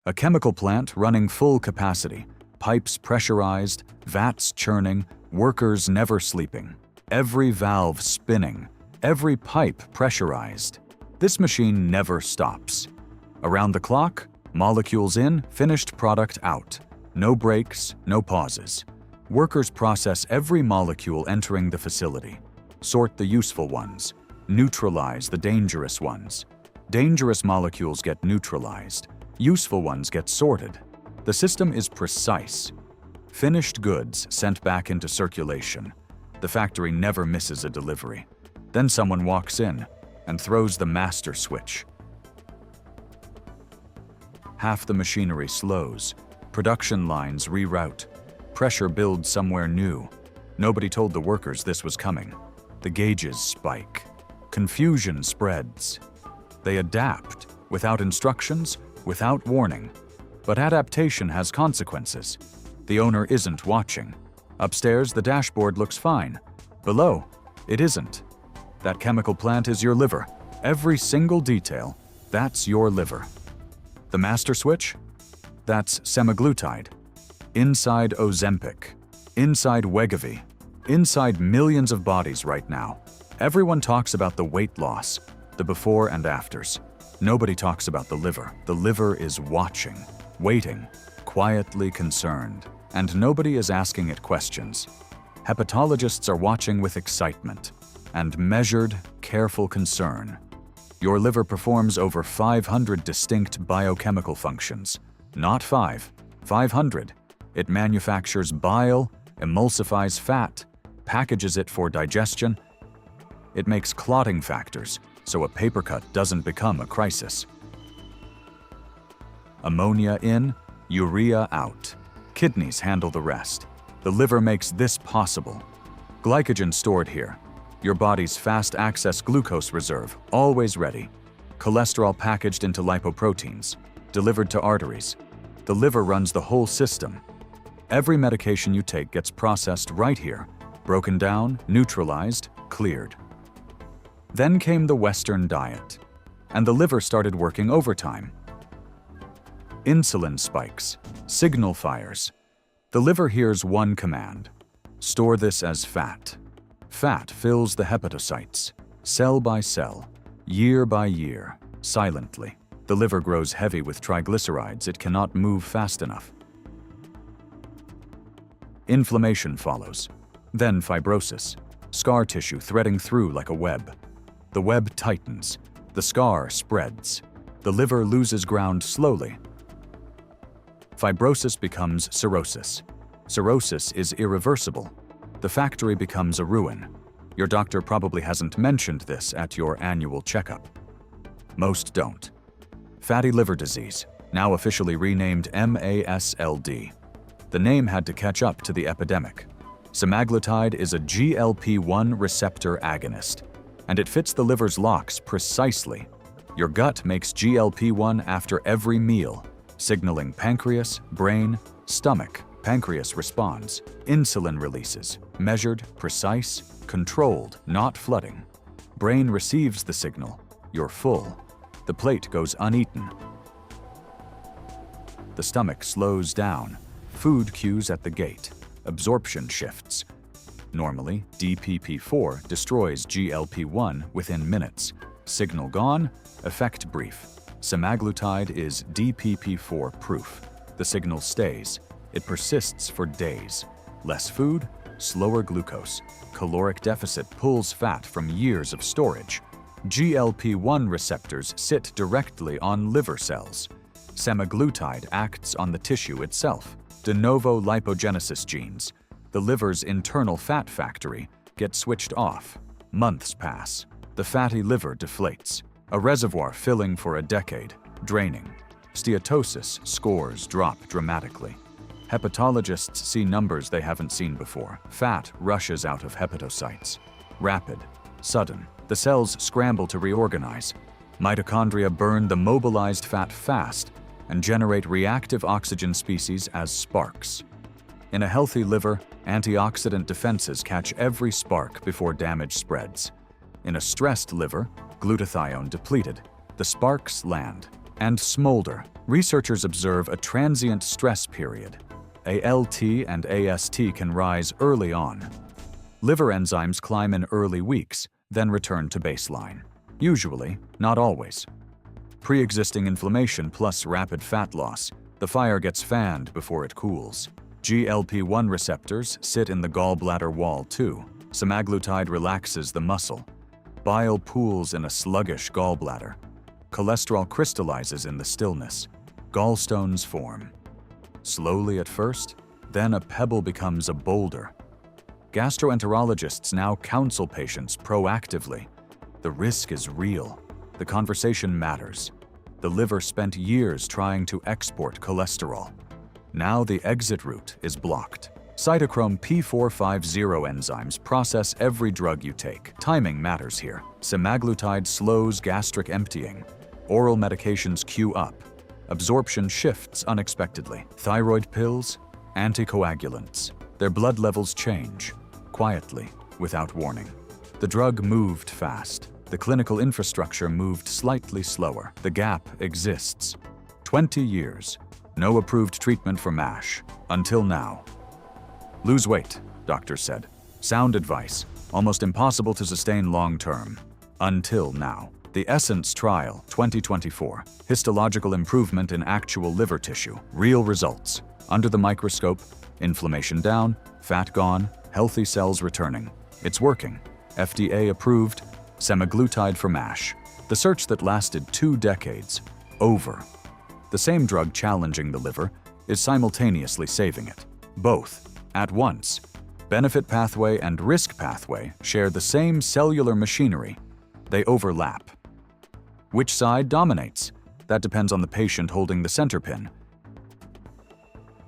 A chemical plant running full capacity, pipes pressurized, vats churning, workers never sleeping. Every valve spinning, every pipe pressurized. This machine never stops. Around the clock, molecules in, finished product out. No breaks, no pauses. Workers process every molecule entering the facility. Sort the useful ones. Neutralize the dangerous ones. Dangerous molecules get neutralized. Useful ones get sorted. The system is precise. Finished goods sent back into circulation. The factory never misses a delivery. Then someone walks in and throws the master switch. Half the machinery slows. Production lines reroute. Pressure builds somewhere new. Nobody told the workers this was coming. The gauges spike. Confusion spreads. They adapt, without instructions, without warning. But adaptation has consequences. The owner isn't watching. Upstairs, the dashboard looks fine. Below, it isn't. That chemical plant is your liver. Every single detail, that's your liver. The master switch? That's semaglutide. Inside Ozempic. Inside Wegovy. Inside millions of bodies right now. Everyone talks about the weight loss, the before and afters. Nobody talks about the liver. The liver is watching, waiting, quietly concerned. And nobody is asking it questions. Hepatologists are watching with excitement and measured, careful concern. Your liver performs over 500 distinct biochemical functions. Not 500. It manufactures bile, emulsifies fat, packages it for digestion. It makes clotting factors, so a paper cut doesn't become a crisis. Ammonia in, urea out. Kidneys handle the rest. The liver makes this possible. Glycogen stored here. Your body's fast-access glucose reserve, always ready. Cholesterol packaged into lipoproteins, delivered to arteries. The liver runs the whole system. Every medication you take gets processed right here, broken down, neutralized, cleared. Then came the Western diet, and the liver started working overtime. Insulin spikes, signal fires. The liver hears one command: store this as fat. Fat fills the hepatocytes, cell by cell, year by year, silently. The liver grows heavy with triglycerides it cannot move fast enough. Inflammation follows, then fibrosis, scar tissue threading through like a web. The web tightens, the scar spreads. The liver loses ground slowly. Fibrosis becomes cirrhosis. Cirrhosis is irreversible. The factory becomes a ruin. Your doctor probably hasn't mentioned this at your annual checkup. Most don't. Fatty liver disease, now officially renamed NAFLD. The name had to catch up to the epidemic. Semaglutide is a GLP-1 receptor agonist, and it fits the liver's locks precisely. Your gut makes GLP-1 after every meal, signaling pancreas, brain, stomach. Pancreas responds. Insulin releases, measured, precise, controlled, not flooding. Brain receives the signal. You're full. The plate goes uneaten. The stomach slows down. Food cues at the gate. Absorption shifts. Normally, DPP-4 destroys GLP-1 within minutes. Signal gone, effect brief. Semaglutide is DPP-4 proof. The signal stays. It persists for days. Less food, slower glucose. Caloric deficit pulls fat from years of storage. GLP-1 receptors sit directly on liver cells. Semaglutide acts on the tissue itself. De novo lipogenesis genes, the liver's internal fat factory, get switched off. Months pass. The fatty liver deflates. A reservoir filling for a decade, draining. Steatosis scores drop dramatically. Hepatologists see numbers they haven't seen before. Fat rushes out of hepatocytes. Rapid, sudden. The cells scramble to reorganize. Mitochondria burn the mobilized fat fast and generate reactive oxygen species as sparks. In a healthy liver, antioxidant defenses catch every spark before damage spreads. In a stressed liver, glutathione depleted, the sparks land. and smolder. Researchers observe a transient stress period. ALT and AST can rise early on. Liver enzymes climb in early weeks, then return to baseline. Usually, not always. Pre-existing inflammation plus rapid fat loss. The fire gets fanned before it cools. GLP-1 receptors sit in the gallbladder wall too. Semaglutide relaxes the muscle. Bile pools in a sluggish gallbladder. Cholesterol crystallizes in the stillness. Gallstones form. Slowly at first, then a pebble becomes a boulder. Gastroenterologists now counsel patients proactively. The risk is real. The conversation matters. The liver spent years trying to export cholesterol. Now the exit route is blocked. Cytochrome P450 enzymes process every drug you take. Timing matters here. Semaglutide slows gastric emptying. Oral medications queue up. Absorption shifts unexpectedly. Thyroid pills, anticoagulants. Their blood levels change, quietly, without warning. The drug moved fast. The clinical infrastructure moved slightly slower. The gap exists. 20 years. No approved treatment for MASH. Until now. Lose weight, doctors said. Sound advice. Almost impossible to sustain long-term. Until now. The Essence Trial, 2024. Histological improvement in actual liver tissue. Real results. Under the microscope, inflammation down, fat gone, healthy cells returning. It's working. FDA approved. Semaglutide for MASH. The search that lasted 2 decades. Over. The same drug challenging the liver is simultaneously saving it. Both, at once. Benefit pathway and risk pathway share the same cellular machinery. They overlap. Which side dominates? That depends on the patient holding the center pin.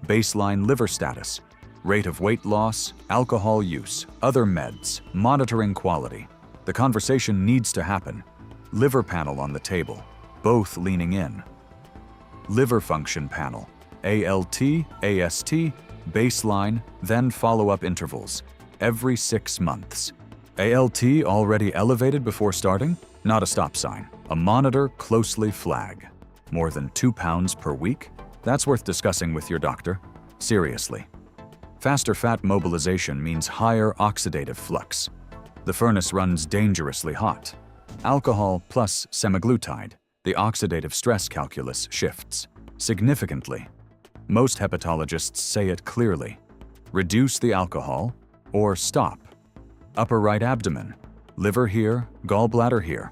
Baseline liver status, rate of weight loss, alcohol use, other meds, monitoring quality. The conversation needs to happen. Liver panel on the table, both leaning in. Liver function panel, ALT, AST, baseline, then follow-up intervals, every 6 months. ALT already elevated before starting? Not a stop sign. A monitor closely flag. More than 2 pounds per week? That's worth discussing with your doctor. Seriously. Faster fat mobilization means higher oxidative flux. The furnace runs dangerously hot. Alcohol plus semaglutide, the oxidative stress calculus shifts significantly. Most hepatologists say it clearly. Reduce the alcohol or stop. Upper right abdomen, liver here, gallbladder here.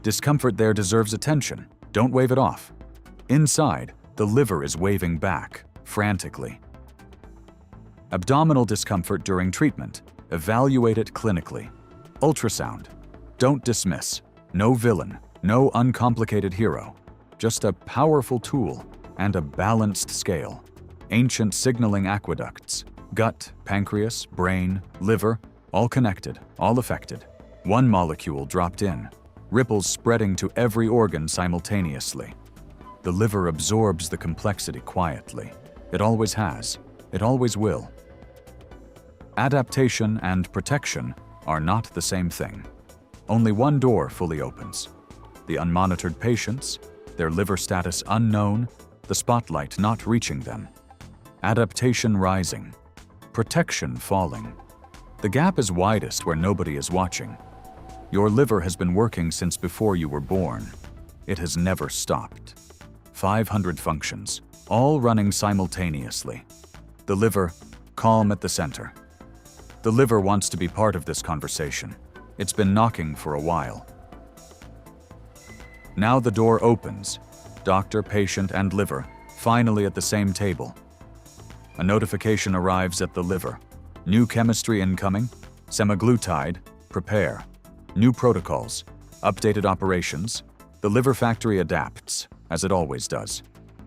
Discomfort there deserves attention. Don't wave it off. Inside, the liver is waving back, frantically. Abdominal discomfort during treatment. Evaluate it clinically. Ultrasound. Don't dismiss. No villain, no uncomplicated hero. Just a powerful tool and a balanced scale. Ancient signaling aqueducts. Gut, pancreas, brain, liver, all connected, all affected. One molecule dropped in. Ripples spreading to every organ simultaneously. The liver absorbs the complexity quietly. It always has. It always will. Adaptation and protection are not the same thing. Only one door fully opens. The unmonitored patients, their liver status unknown, the spotlight not reaching them. Adaptation rising. Protection falling. The gap is widest where nobody is watching. Your liver has been working since before you were born. It has never stopped. 500 functions, all running simultaneously. The liver, calm at the center. The liver wants to be part of this conversation. It's been knocking for a while. Now the door opens. Doctor, patient, and liver, finally at the same table. A notification arrives at the liver. New chemistry incoming. Semaglutide, prepare. New protocols. Updated operations. The liver factory adapts, as it always does.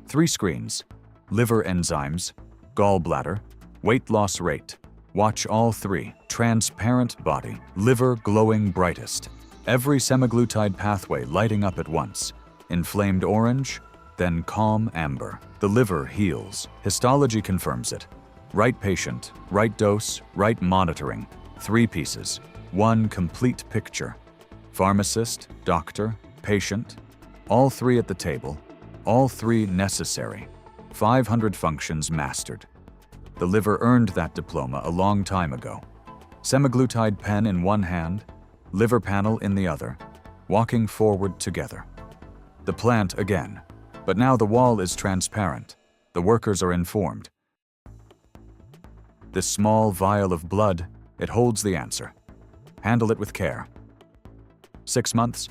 3 screens. Liver enzymes. Gallbladder. Weight loss rate. Watch all 3. Transparent body. Liver glowing brightest. Every semaglutide pathway lighting up at once. Inflamed orange, then calm amber. The liver heals. Histology confirms it. Right patient, right dose, right monitoring. 3 pieces. 1 complete picture. Pharmacist, doctor, patient, all 3 at the table. All 3 necessary. 500 functions mastered. The liver earned that diploma a long time ago. Semaglutide pen in one hand, liver panel in the other, walking forward together. The plant again, but now the wall is transparent. The workers are informed. This small vial of blood, it holds the answer. Handle it with care. 6 months,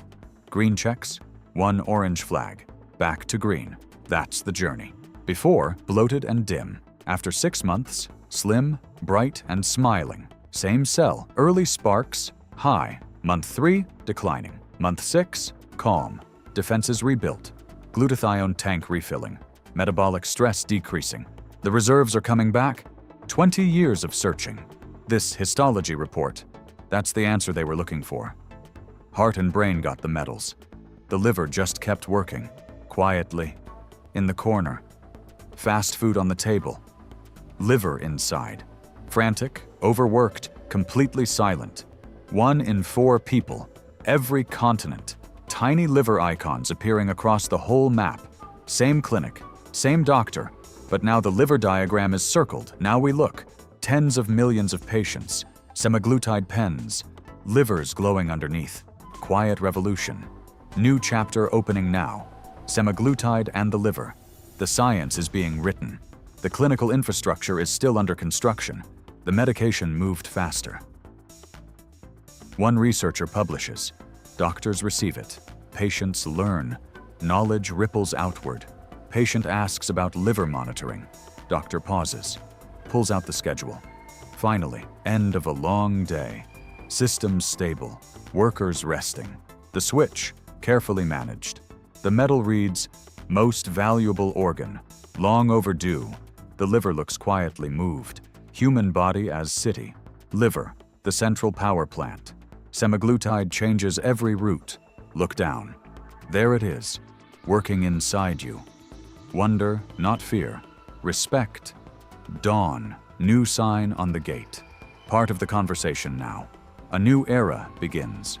green checks, 1 orange flag. Back to green. That's the journey. Before, bloated and dim. After 6 months, slim, bright, and smiling. Same cell, early sparks, high. Month 3, declining. Month 6, calm. Defenses rebuilt. Glutathione tank refilling. Metabolic stress decreasing. The reserves are coming back. 20 years of searching. This histology report, that's the answer they were looking for. Heart and brain got the medals. The liver just kept working, quietly, in the corner. Fast food on the table. Liver inside. Frantic, overworked, completely silent. 1 in 4 people, every continent. Tiny liver icons appearing across the whole map. Same clinic, same doctor, but now the liver diagram is circled. Now we look. Tens of millions of patients. Semaglutide pens. Livers glowing underneath. Quiet revolution. New chapter opening now. Semaglutide and the liver. The science is being written. The clinical infrastructure is still under construction. The medication moved faster. One researcher publishes. Doctors receive it. Patients learn. Knowledge ripples outward. Patient asks about liver monitoring. Doctor pauses. Pulls out the schedule. Finally, end of a long day. Systems stable. Workers resting. The switch, carefully managed. The medal reads, most valuable organ. Long overdue. The liver looks quietly moved. Human body as city. Liver, the central power plant. Semaglutide changes every route. Look down. There it is, working inside you. Wonder, not fear. Respect. Dawn, new sign on the gate. Part of the conversation now. A new era begins.